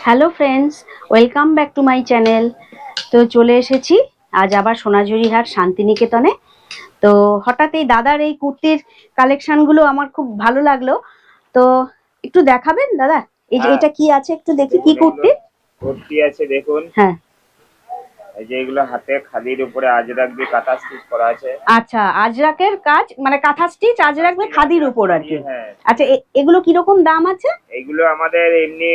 Hello friends, welcome back to my channel. তো চলে এসেছি আজ আবার সোনাঝুরিহাট শান্তিনিকেতনে। তো হঠাৎ এই দাদার এই কুর্তির কালেকশনগুলো আমার খুব ভালো লাগলো। তো একটু দেখাবেন দাদা? এই যে এটা কি আছে একটু দেখি, কি কুর্তি? কুর্তি আছে দেখুন। হ্যাঁ, এই যে এগুলো হাতে খাদির উপরে আজরাক দিয়ে কাঁথা স্টিচ করা আছে। আচ্ছা, আজরাকের কাজ মানে কাঁথা স্টিচ আজরাক দিয়ে খাদির উপর আর কি। হ্যাঁ। আচ্ছা, এগুলো কিরকম দাম আছে? এগুলো আমাদের এমনি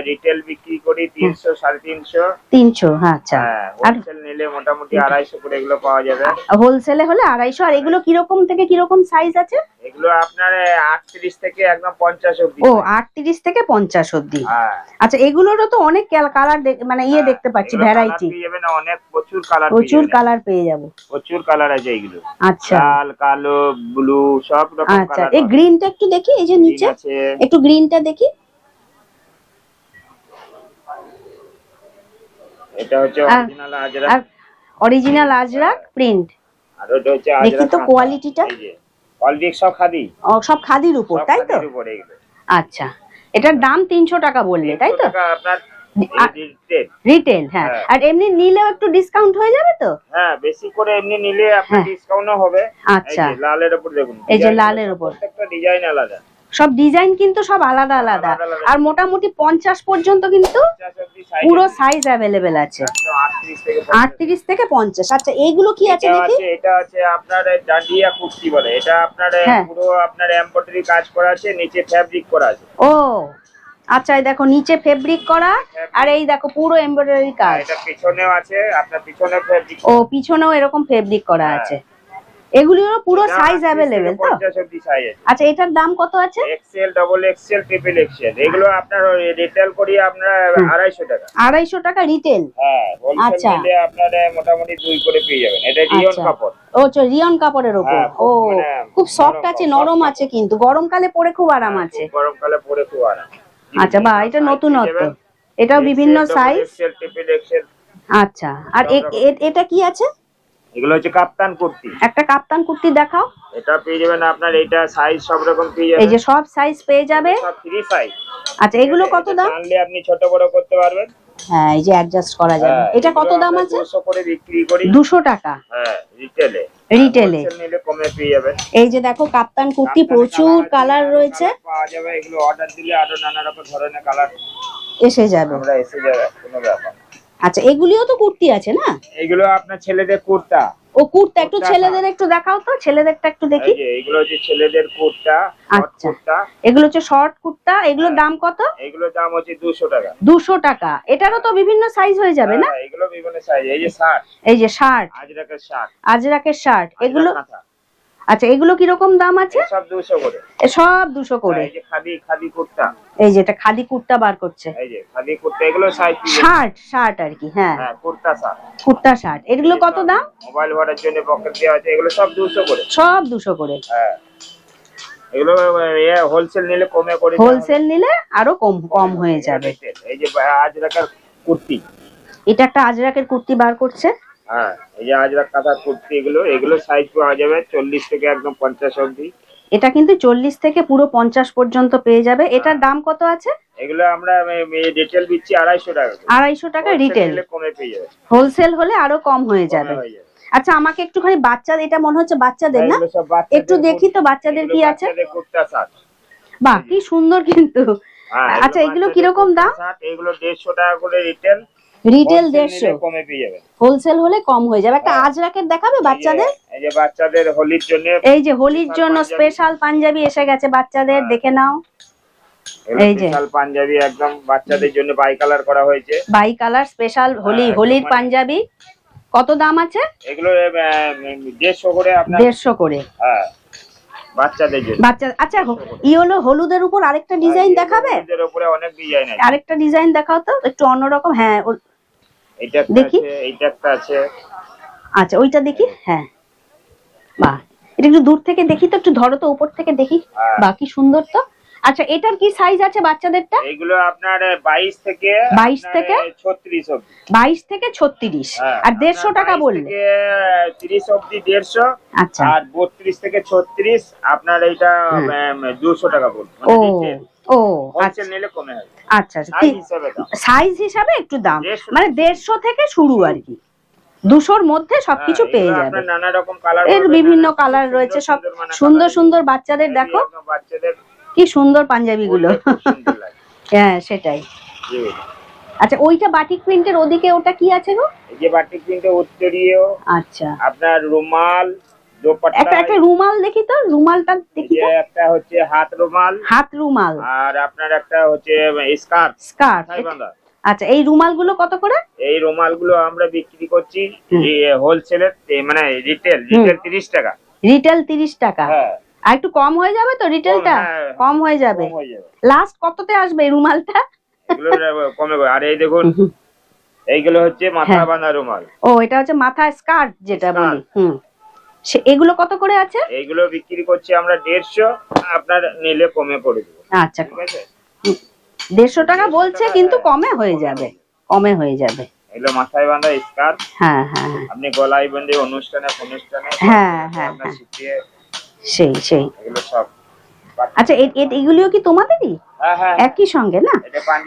রিটেল বিক্রি করি 300 350। 300, আচ্ছা। হ্যাঁ, আর হোলসেল নিলে মোটামুটি 250 করে এগুলো পাওয়া যাবে। হোলসেলে হলে 250। আর এগুলো কিরকম থেকে কিরকম সাইজ আছে? এগুলো আপনার 38 থেকে একদম 50 অবধি। ও, 38 থেকে 50 অবধি। হ্যাঁ। আচ্ছা, এগুলোরও তো অনেক কালার মানে দেখতে পাচ্ছি, ভ্যারাইটি। পেয়ে যাবেন, অনেক প্রচুর কালার পেয়ে যাবো। প্রচুর কালার আছে এগুলো। আচ্ছা, লাল, কালো, ব্লু সব রকম আচ্ছা। কালার। এই গ্রিনটা একটু দেখি, এই যে নিচে একটু গ্রিনটা দেখি। এটা হচ্ছে অরিজিনাল আজরাক। আর অরিজিনাল আজরাক প্রিন্ট। আর ওটা হচ্ছে দেখি আজরাক। তো কোয়ালিটিটা। এই যে কোয়ালিটি সব খাদি। ও, সব খাদির উপর, তাই তো? খাদির উপর এগুলো। আচ্ছা, এটার দাম 300 টাকা বললে, তাই তো? আপনার রিটেল। হ্যাঁ, আর এমনি নিলেও একটু ডিসকাউন্ট হয়ে যাবে তো? হ্যাঁ, বেশি করে এমনি নিলে আপনার ডিসকাউন্টও হবে। আচ্ছা, এই যে লালের উপর দেখুন, এই যে লালের উপর প্রত্যেকটা ডিজাইন আলাদা। সব ডিজাইন কিন্তু সব আলাদা আলাদা। আর মোটামুটি 50 পর্যন্ত কিন্তু পুরো সাইজ অ্যাভেলেবেল আছে। 38 থেকে 50। আচ্ছা, এইগুলো কি আছে দেখি? এটা আছে আপনার ডান্ডিয়া কুর্তি বলে। এটা আপনার পুরো আপনার এমব্রয়ডারি কাজ করা আছে, নিচে ফেব্রিক করা আছে। ও আচ্ছা, এই দেখো নিচে ফেব্রিক করা, আর এই দেখো পুরো এমব্রয়ডারি কাজ। এটা পিছনেও আছে, আপনার পিছনে ফেব্রিক। ও, পিছনেও এরকম ফেব্রিক করা আছে। এগুলোরও পুরো সাইজ অ্যাভেলেবেল তো? 50 অবধি সাইজ আছে। আচ্ছা, এটার দাম কত আছে? Excel, double excel, triple excel. এগুলো আপনার রিটেল করি আপনার 250 টাকা। 250 টাকা রিটেল। হ্যাঁ, হোলসেল নিলে আপনার মোটামুটি 2 করে পেয়ে যাবেন। এটা রিয়ন কাপড়। ও, রিয়ন কাপড়ের উপর। ও, খুব সফট আছে, নরম আছে, কিন্তু গরমকালে পরে খুব আরাম আছে। গরমকালে পরে খুব আরাম। আচ্ছা, বাহ, এটা নতুনত্ব। এটাও বিভিন্ন সাইজ। Excel, triple Excel. আচ্ছা, আর এটা কি আছে? এগুলো হচ্ছে কাপ্তান কুর্তি। একটা কাপ্তান কুর্তি দেখাও। এটা পেয়ে যাবেন আপনার, এটা সাইজ সব রকম পেয়ে যাবেন। এই যে সব সাইজ পেয়ে যাবে, সব ফ্রি সাইজ। আচ্ছা, এগুলো কত দাম? জানলে আপনি ছোট বড় করতে পারবেন। হ্যাঁ, এই যে অ্যাডজাস্ট করা যাবে। এটা কত দাম আছে? 200 করে বিক্রি করি। 200 টাকা। হ্যাঁ, রিটেলে। নিলে কমে পেয়ে যাবেন। এই যে দেখো কাপ্তান কুর্তি, প্রচুর কালার রয়েছে। পাওয়া যাবে। এগুলো অর্ডার দিলে আরো নানা রকম ধরনের কালার এসে যাবে। কোনো ব্যাপার। আচ্ছা, এগুলিও তো কুর্তি আছে না? এগুলো আপনার ছেলেদের কুর্তা। ও, কুর্তা একটু ছেলেদের একটু দেখাও তো, ছেলেদেরটা একটু দেখি। এই যে এগুলো হচ্ছে ছেলেদের কুর্তা, শর্ট কুর্তা। এগুলো হচ্ছে শর্ট কুর্তা। এগুলোর দাম কত? এগুলোর দাম হচ্ছে 200 টাকা। 200 টাকা। এটারও তো বিভিন্ন সাইজ হয়ে যাবে না? এগুলো বিভিন্ন সাইজ। এই যে শার্ট, এই যে শার্ট, আজরাকের শার্ট এগুলো। আচ্ছা, এগুলো কি রকম দাম আছে? সব 200 করে। সব 200 করে। এই যে খাদি কুর্তা। এই যে এটা খাদি কুর্তা বার করছে। এই যে খাদি কুর্তা, এগুলো সাইজ শার্ট আর কি। হ্যাঁ, কুর্তা শার্ট। এগুলো কত দাম? মোবাইল ভরার জন্য পকেট দেওয়া আছে। এগুলো সব 200 করে। সব 200 করে। হ্যাঁ, এগুলো হোলসেল নিলে কমে করে। হোলসেল নিলে আরো কম হয়ে যাবে। এই যে আজরাকের কুর্তি। এটা একটা আজরাকের কুর্তি বার করছে। হ্যাঁ, এই যে আজরাক কাঁথা কুর্তি। এগুলো সাইজ পাওয়া যাবে 40 থেকে একদম 50 অবধি। এটা কিন্তু 40 থেকে পুরো 50 পর্যন্ত পেয়ে যাবে। এটার দাম কত আছে? এগুলো আমরা রিটেল দিচ্ছি 250 টাকা। 250 টাকা রিটেল। কমে পেয়ে যাবে। হোলসেল হলে আরো কম হয়ে যাবে। আচ্ছা, আমাকে একটুখানি বাচ্চাদের, এটা মনে হচ্ছে বাচ্চাদের না? একটু দেখি তো বাচ্চাদের কি আছে। বাহ, কি সুন্দর কিন্তু। আচ্ছা, এগুলো কিরকম দাম? এগুলো 150 টাকা করে রিটেল। 150 কমে পেয়ে যাবে। হোলসেল হলে কম হয়ে যাবে। একটা আজরাকের দেখাবে বাচ্চাদের? এই যে বাচ্চাদের হোলির জন্য, এই যে হোলির জন্য স্পেশাল পাঞ্জাবি এসে গেছে বাচ্চাদের, দেখে নাও। এই যে স্পেশাল পাঞ্জাবি একদম বাচ্চাদের জন্য বাই কালার করা হয়েছে। বাই কালার স্পেশাল হোলির পাঞ্জাবি। কত দাম আছে? এগুলো 150 করে। আপনার 150 করে। হ্যাঁ, বাচ্চাদের জন্য। আচ্ছা, হলুদের উপর আরেকটা ডিজাইন দেখাবে? হলুদের উপরে অনেক ডিজাইন আছে। আরেকটা ডিজাইন দেখাও তো, একটু অন্যরকম। হ্যাঁ, এইটা দেখি। এইটা একটা আছে। আচ্ছা, ওইটা দেখি। হ্যাঁ, বাহ, এটা একটু দূর থেকে দেখি তো, একটু ধরো তো, উপর থেকে দেখি। বাহ, কি সুন্দর তো। আচ্ছা, এটার কি সাইজ আছে বাচ্চাদেরটা? এগুলো আপনার 22 থেকে 36 অবধি। 22 থেকে 36। আর 150 টাকা বললে? 30 অবধি 150। আচ্ছা, আর 32 থেকে 36 আপনার এইটা 200 টাকা বলবো। ও, ও হোলসেল নিলে কমে হবে। আচ্ছা সাইজ হিসাবে একটু দাম, মানে 150 থেকে শুরু আর কি, 200-র মধ্যে সবকিছু পেয়ে যাবে। নানা রকম কালার, এর বিভিন্ন কালার রয়েছে, সব সুন্দর সুন্দর। বাচ্চাদের দেখো বাচ্চাদের কি সুন্দর পাঞ্জাবি গুলো। হ্যাঁ সেটাই। আচ্ছা ওইটা বাটিক প্রিন্টের ওদিকে ওটা কি আছে গো? এই যে বাটিক প্রিন্টের উত্তরীয়, আচ্ছা আপনার রুমাল, দোপাট্টা। একটা রুমাল দেখি তো, রুমালটা দেখি তো। একটা হচ্ছে হাত রুমাল, আর আপনার একটা হচ্ছে স্কার্ফ। আচ্ছা এই রুমালগুলো কত করে? এই রুমালগুলো আমরা বিক্রি করছি হোলসেলের, মানে রিটেল 30 টাকা। রিটেল 30 টাকা। হ্যাঁ আর একটু কম হয়ে যাবে তো রিটেলটা? কম হয়ে যাবে। লাস্ট কততে আসবে এই রুমালটা? এগুলো কমে। আর এই দেখুন এইগুলো হচ্ছে মাথা বাঁধা রুমাল। ও এটা হচ্ছে মাথা স্কার্ফ যেটা বলি। এগুলো কত করে আছে? এইগুলো বিক্রি করছি আমরা 150, আপনার নিলে কমে করে দেব। আচ্ছা ঠিক আছে, 150 টাকা বলছে কিন্তু কমে হয়ে যাবে, কমে হয়ে যাবে। এগুলো মাথায় বাঁধা স্কার্ফ। হ্যাঁ হ্যাঁ আপনি গলায় বেঁধে অনুষ্ঠানে হ্যাঁ হ্যাঁ সেই এগুলো সব। আচ্ছা এগুলিও কি তোমাদেরই? হ্যাঁ একই সঙ্গে না?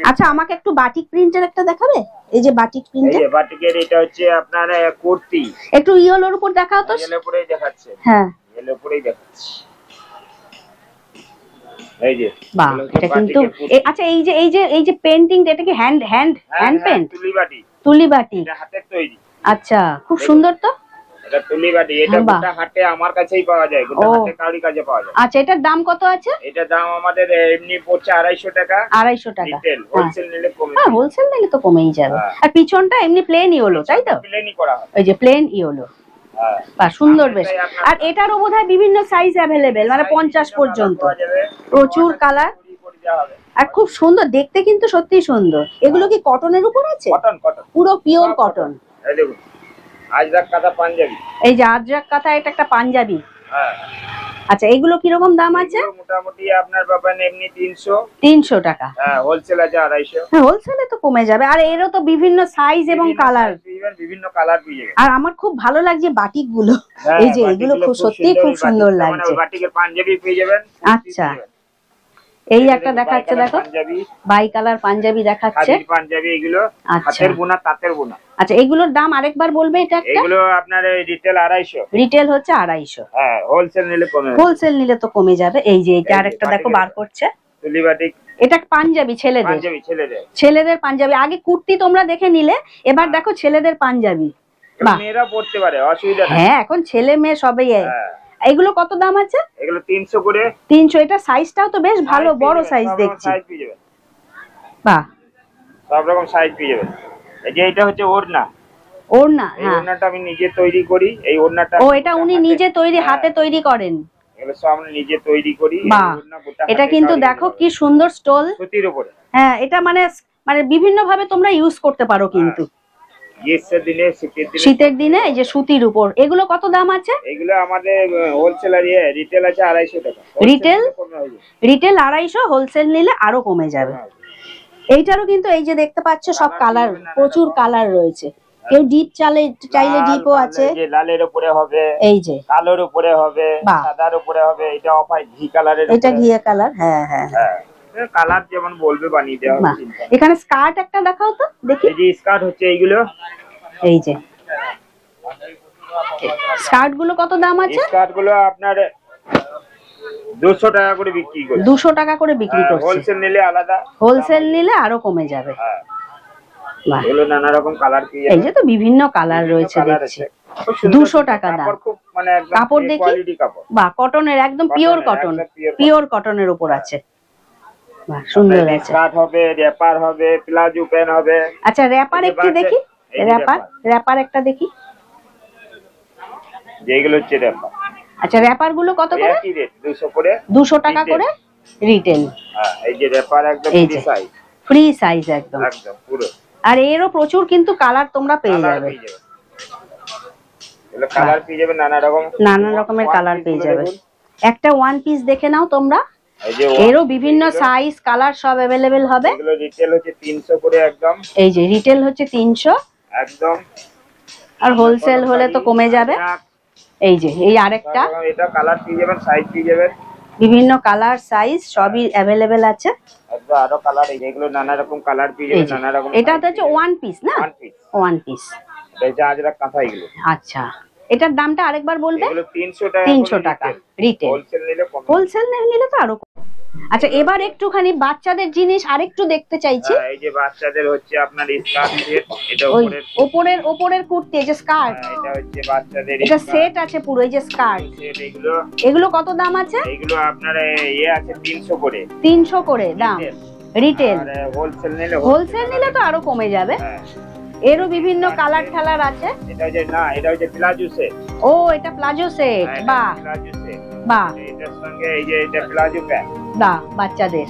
আচ্ছা আমাকে একটু বাটিক প্রিন্টের একটা দেখাবে? এই যে বাটিক প্রিন্টের, এই যে বাটিকের, এটা হচ্ছে আপনার কুর্তি। একটু ইয়েলোর উপর দেখাও তো। ইয়েলোর উপরেই দেখাচ্ছে। হ্যাঁ ইয়েলোর উপরেই দেখাচ্ছে। এই যে বাহ, এটা কিন্তু আচ্ছা এই যে পেইন্টিং, এটা কি হ্যান্ড পেইন্ট? তুলি বাটি, এটা হাতের তৈরি। আচ্ছা খুব সুন্দর তো। এটা তুলি বাটি, এটা গোটা হাটে আমার কাছেই পাওয়া যায়, গোটা হাটে কারোর কাছে পাওয়া যায়। আচ্ছা এটার দাম কত আছে? এটার দাম আমাদের এমনি পড়ছে 250 টাকা। 250 টাকা রিটেল। হোলসেল নিলে কমে। হ্যাঁ হোলসেল নিলে তো কমেই যাবে। আর পিছনটা এমনি প্লেন ইয়েলো, তাই তো? প্লেনই করা হয়। ওই যে প্লেন ইয়েলো। বাহ সুন্দর বেশ। আর এটারও বোধহয় বিভিন্ন সাইজ অ্যাভেলেবেল, মানে 50 পর্যন্ত, প্রচুর কালার। আর খুব সুন্দর দেখতে, কিন্তু সত্যি সুন্দর। এগুলো কি কটনের উপর আছে? কটন, পুরো পিওর কটন। এই দেখুন আজরাক কাঁথা পাঞ্জাবি। এই যে আজরাক কাঁথা, এটা একটা পাঞ্জাবি। হ্যাঁ আচ্ছা এগুলো কি রকম দাম আছে? মোটামুটি আপনার পাবেন এমনি 300 টাকা। হ্যাঁ হোলসেল আছে 250। হ্যাঁ হোলসেলে তো কমে যাবে। আর এরও তো বিভিন্ন সাইজ এবং কালার, বিভিন্ন কালার পেয়ে যাবেন। আর আমার খুব ভালো লাগছে বাটিক গুলো। এই যে এগুলো খুব সত্যি খুব সুন্দর লাগছে। বাটিকের পাঞ্জাবি পেয়ে যাবেন। আচ্ছা এই একটা দেখাচ্ছে, দেখো বাই কালার পাঞ্জাবি দেখাচ্ছে। পাঞ্জাবি এগুলো হাতের বোনা, তাঁতের বোনা। আচ্ছা এগুলোর দাম আরেকবার বলবে? এটা এগুলো আপনার রিটেল 250। রিটেল হচ্ছে 250। হ্যাঁ হোলসেল নিলে কমে। হোলসেল নিলে তো কমে যাবে। এই যে এটা আরেকটা দেখো বার করছে, তুলি বাটিক। এটা পাঞ্জাবি ছেলেদের পাঞ্জাবি। আগে কুর্তি তোমরা দেখে নিলে, এবার দেখো ছেলেদের পাঞ্জাবি। মেয়েরা পড়তে পারে, অসুবিধা নেই। হ্যাঁ এখন ছেলে মেয়ে সবাই। এগুলো কত দাম আছে? এগুলো 300 করে। 300। এটা সাইজটাও তো বেশ ভালো, বড় সাইজ দেখছি। বাহ সব রকম সাইজ পেয়ে যাবেন। এই যে এটা হচ্ছে ওড়না। হ্যাঁ ওড়নাটা আমি নিজে তৈরি করি। এই ওড়নাটা ও এটা উনি নিজে তৈরি, হাতে তৈরি করেন? এগুলো সব আমি নিজে তৈরি করি। বাহ এটা কিন্তু দেখো কি সুন্দর স্টোল সুতির উপরে। হ্যাঁ এটা মানে বিভিন্ন ভাবে তোমরা ইউজ করতে পারো কিন্তু। শীতের দিনে এই যে সুতির উপর। এগুলো কত দাম আছে? এগুলো আমাদের হোলসেল আর রিটেল আছে 250 টাকা। রিটেল 250, হোলসেল নিলে আরো কমে যাবে। এইটারও কিন্তু এই যে দেখতে পাচ্ছ সব কালার, প্রচুর কালার রয়েছে। কেউ ডিপ চাইলে ডিপও আছে। এই যে লালের উপরে হবে, এই যে কালোর উপরে হবে, সাদার উপরে হবে। এটা অফ হোয়াইট ঘি কালারের। এটা ঘিয়া কালার। হ্যাঁ হ্যাঁ কালার যেমন বলবে বানিয়ে দেওয়া হবে। এখানে স্কার্ট একটা দেখাও তো দেখি। এই যে স্কার্ট হচ্ছে এইগুলো। এই যে স্কার্ট গুলো কত দাম আছে? স্কার্ট গুলো আপনার 200 টাকা করে বিক্রি করছে। 200 টাকা করে বিক্রি করছে। হোলসেল নিলে আলাদা, হোলসেল নিলে আরো কমে যাবে। বাহ এগুলো নানা রকম কালার পেয়ে যাবেন। এই যে তো বিভিন্ন কালার রয়েছে দেখছি। 200 টাকা দাম। খুব মানে একদম কাপড় দেখি। কোয়ালিটি কাপড়। বাহ কটনের, একদম পিওর কটন, পিওর কটনের উপর আছে। বাহ সুন্দর আছে। স্কার্ট হবে, র‍্যাপার হবে, প্লাজো প্যান্ট হবে। আচ্ছা র‍্যাপার একটু দেখি। র‍্যাপার একটা দেখি। যেগুলো হচ্ছে র‍্যাপার। আচ্ছা র‍্যাপার গুলো কত করে? একই রেট 200 করে। 200 টাকা করে রিটেল। হ্যাঁ এই যে র‍্যাপার একদম ফ্রি সাইজ। ফ্রি সাইজ একদম পুরো। আর এরও প্রচুর কিন্তু কালার তোমরা পেয়ে যাবে। এগুলো কালার পেয়ে যাবে নানা রকমের কালার পেয়ে যাবে। একটা ওয়ান পিস দেখে নাও তোমরা। এরও বিভিন্ন সাইজ কালার সব अवेलेबल হবে। এগুলো রিটেল হচ্ছে 300 করে একদম। এই যে রিটেল হচ্ছে 300 একদম। আর হোলসেল হলে তো কমে যাবে। এই যে এই আরেকটা, এটা কালার পেয়ে যাবেন, সাইজ পেয়ে যাবেন। বিভিন্ন কালার সাইজ সবই অ্যাভেলেবেল আছে। একদম আরো কালার, এগুলো নানা রকম কালার পেয়ে যাবেন, নানা রকম। এটা হচ্ছে ওয়ান পিস না? One piece. এটা আজরা কাঁথা এগুলো। আচ্ছা, এটার দামটা আরেকবার বলবে? এগুলো 300 টাকা। 300 টাকা রিটেল। হোলসেল নিলে তো আরো। আচ্ছা, এবার একটুখানি বাচ্চাদের জিনিস আরেকটু দেখতে চাইছি। এই যে বাচ্চাদের হচ্ছে আপনার স্কার্ট সেট, এটা উপরের কুর্তি, এই যে স্কার্ট, এটা হচ্ছে বাচ্চাদের এটা সেট আছে পুরো, এই যে স্কার্ট সেট। এগুলো কত দাম আছে? এগুলো আপনার আছে 300 করে। 300 করে দাম রিটেল। আর হোলসেল নিলে তো আরো কমে যাবে। এরও বিভিন্ন কালার ঠালার আছে। এটা হচ্ছে প্লাজো সেট। ও, এটা প্লাজো সেট। বাহ বাহ, এটার সঙ্গে এই যে এটা প্লাজো প্যান্ট। বাহ, বাচ্চাদের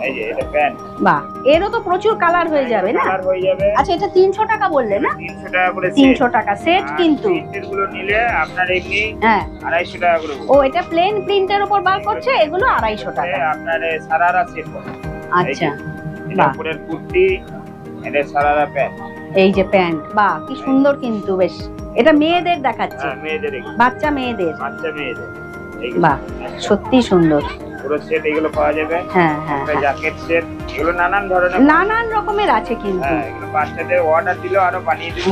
এই যে এটা প্যান্ট। বাহ, এরও তো প্রচুর কালার হয়ে যাবে না? কালার হয়ে যাবে। আচ্ছা, এটা 300 টাকা বললে না? 300 টাকা করে। 300 টাকা সেট, কিন্তু প্রিন্টের গুলো নিলে আপনার এমনি হ্যাঁ 250 টাকা করে। ও, এটা প্লেন প্রিন্টের উপর বার করছে, এগুলো 250 টাকা। আপনার সারারা সেট। আচ্ছা, এটা উপরের কুর্তি, এটা সারারা প্যান্ট। এই যে প্যান্ট, বাহ কি সুন্দর কিন্তু, বেশ। এটা মেয়েদের দেখাচ্ছে? মেয়েদের, বাচ্চা মেয়েদের। বাহ, সত্যি সুন্দর। পুরো সেট এগুলো পাওয়া যাবে। হ্যাঁ হ্যাঁ, জ্যাকেট সেট, এগুলো নানান রকমের আছে কিন্তু। এগুলো বাচ্চাদের অর্ডার দিলেও আরো বানিয়ে দেব।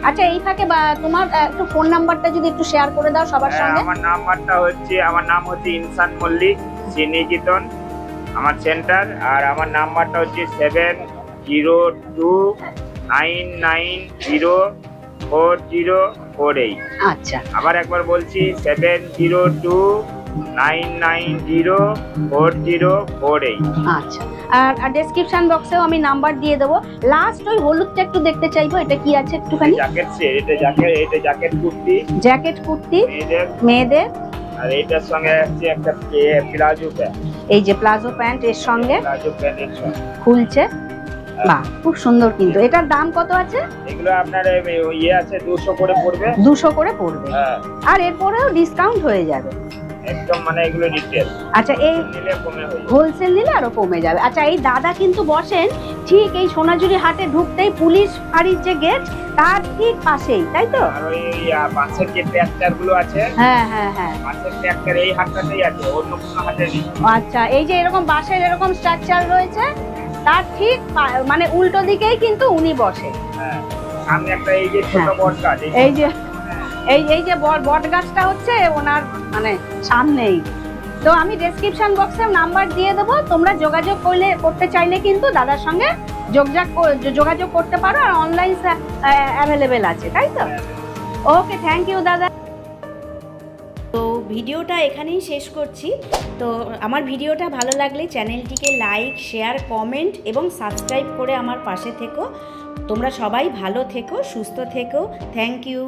আচ্ছা, এই ফাঁকে তোমার একটু ফোন নাম্বারটা যদি একটু শেয়ার করে দাও সবার সঙ্গে। আমার নাম হচ্ছে ইনসান মল্লিক, শ্রীনিকেতন আমার সেন্টার। আর আমার নাম্বারটা হচ্ছে 7029904048। আচ্ছা, আবার একবার বলছি, 7029904048। আচ্ছা। আর ডেসক্রিপশন বক্সেও আমি নাম্বার দিয়ে দেবো। লাস্ট ওই হলুদটা একটু দেখতে চাইবো, এটা কি আছে একটুখানি? Jacket set. এটা জ্যাকেট কুর্তি মেয়েদের। আর এটার সঙ্গে আছে একটা প্লাজো প্যান্ট। এই যে প্লাজো প্যান্ট এর সঙ্গে খুলছে। বাহ, খুব সুন্দর কিন্তু। এটার দাম কত আছে? এগুলো আপনার আছে 200 করে পড়বে। 200 করে পড়বে। আর এরপরেও ডিসকাউন্ট হয়ে যাবে একদম, মানে এগুলো রিটেল। আচ্ছা, এই হোলসেল নিলে আরো কমে যাবে। আচ্ছা, এই দাদা কিন্তু বসেন ঠিক এই সোনাঝুরি হাটে ঢুকতেই পুলিশ ফাঁড়ির যে গেট, তার ঠিক পাশেই, তাই তো? আর ওই বাসের যে ট্র্যাক্টর গুলো আছে, হ্যাঁ হ্যাঁ হ্যাঁ, বাসের ট্র্যাক্টর এই হাটটাতেই আছে, অন্য কোনো হাটে নেই। আচ্ছা, এই যে এরকম বাসের এরকম স্ট্রাকচার রয়েছে, তার ঠিক মানে উল্টো দিকেই কিন্তু উনি বসে। হ্যাঁ, সামনে একটা এই যে ছোট বট গাছ, এই যে বট গাছটা হচ্ছে ওনার মানে সামনেই। তো আমি ডেসক্রিপশন বক্সে নাম্বার দিয়ে দেবো, তোমরা যোগাযোগ করতে চাইলে কিন্তু দাদার সঙ্গে যোগাযোগ করতে পারো। আর অনলাইন অ্যাভেলেবেল আছে, তাই তো? ওকে, থ্যাংক ইউ দাদা। তো ভিডিওটা এখানেই শেষ করছি। তো আমার ভিডিওটা ভালো লাগলে চ্যানেলটিকে লাইক, শেয়ার, কমেন্ট এবং সাবস্ক্রাইব করে আমার পাশে থেকো। তোমরা সবাই ভালো থেকো, সুস্থ থেকো। Thank you.